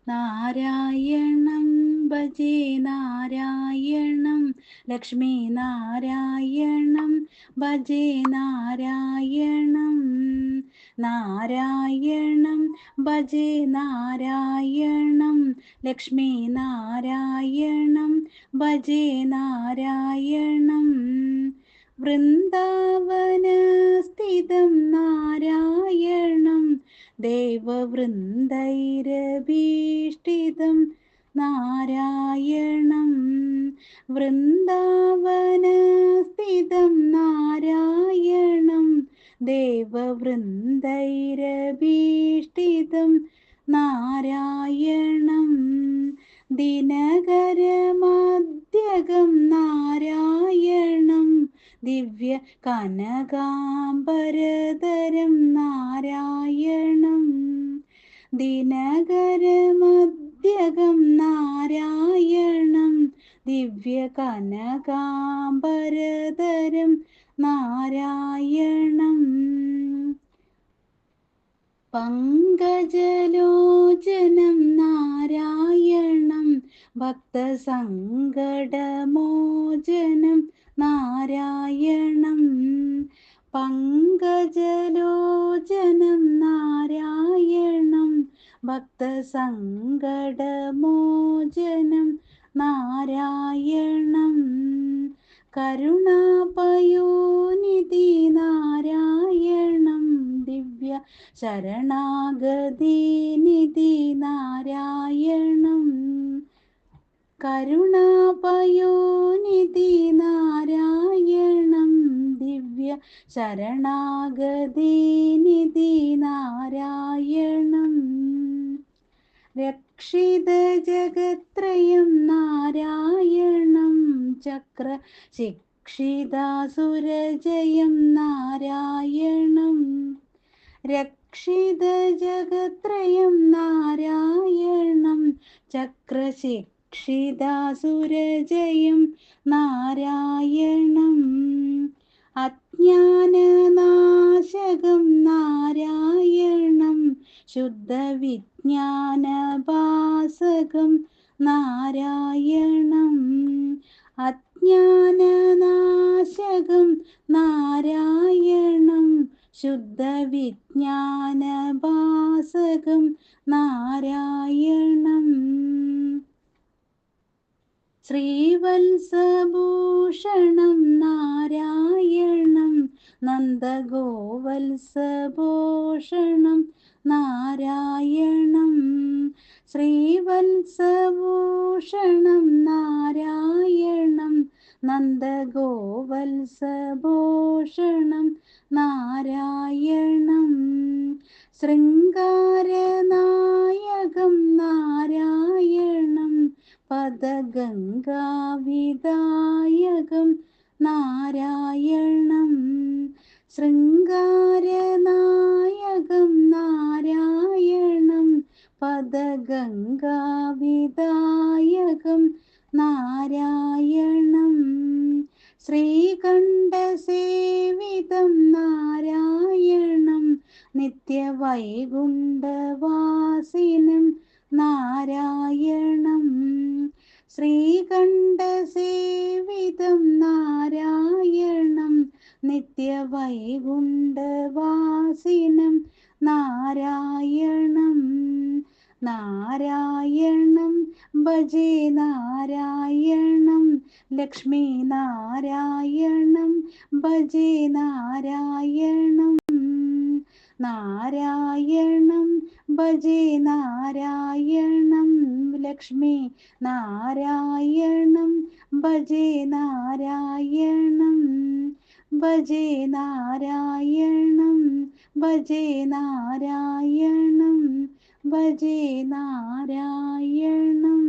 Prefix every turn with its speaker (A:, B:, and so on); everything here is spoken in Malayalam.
A: നാരായണം ഭജേ നാരായണം ലക്ഷ്മി നാരായണം ഭജേ നാരായണം നാരായണം ഭജേ നാരായണം ലക്ഷ്മി നാരായണം ഭജേ നാരായണം വൃന്ദാവനസ്ഥിതം നാരായണം ദേവവൃന്ദൈരഭീഷ്ടിതം നാരായണം വൃന്ദാവനസ്ഥിതം നാരായണം ദേവവൃന്ദൈരഭീഷ്ടിതം നാരായണം ദിനകരമധ്യകം നാരായണം ദിവ്യ കനകാംബരധരം നാരായണം ദിനകരമധ്യകം നാരായണം ദിവ്യ കനകാംബരധരം നാരായണം പങ്കജലോചനം നാരായണം ഭക്തസങ്കടമോചനം നാരായണം പങ്കജലോചനം നാരായണം ഭക്തസങ്കടമോചനം നാരായണം കരുണാപയോനിധി നാരായണം ദിവ്യ ശരണാഗതിനിധി നാരായണം കരുണാപയോനിധി നാരായണം ദിവ്യ ശരണാഗതിനിധി നാരായണം രക്ഷിത ജഗത്രയം നാരായണം ചക്ര ശിക്ഷിതാസുരജയം നാരായണം രക്ഷിത ജഗത്രയം നാരായണം ചക്രശിക്ഷിതാസുരജയം നാരായണം അജ്ഞാനനാശകം നാരായണം ശുദ്ധവിജ്ഞാനഭാസകം നാരായണം അജ്ഞാനനാശകം നാരായണം ശുദ്ധവിജ്ഞാനഭാസകം നാരായണം ശ്രീവത്സഭൂഷണം നാരായണം നന്ദഗോവത്സഭൂഷണം നാരായണം ശ്രീവത്സഭൂഷണം നാരായണം നന്ദഗോവത്സഭൂഷണം നാരായണം ശൃംഗാരനായകം നാരായണം പദഗംഗാവിദായകം നാരായണം ശൃംഗാരനായകം നാരായണം പദഗംഗാവിദായകം നാരായണം ശ്രീകണ്ഠസേവിതം നാരായണം നിത്യവൈകുണ്ഠവാസിനം നാരായണം ശ്രീകണ്ഠസേവിതം നാരായണം നിത്യവൈകുണ്ഠവാസിനം നാരായണം നാരായണം ഭജേ നാരായണം ലക്ഷ്മി നാരായണം ഭജേ നാരായണം നാരായണം ഭജേ നാരായണം ലക്ഷ്മി നാരായണം ഭജേ നാരായണം ഭജേ നാരായണം ഭജേ നാരായണം ഭജേ നാരായണം.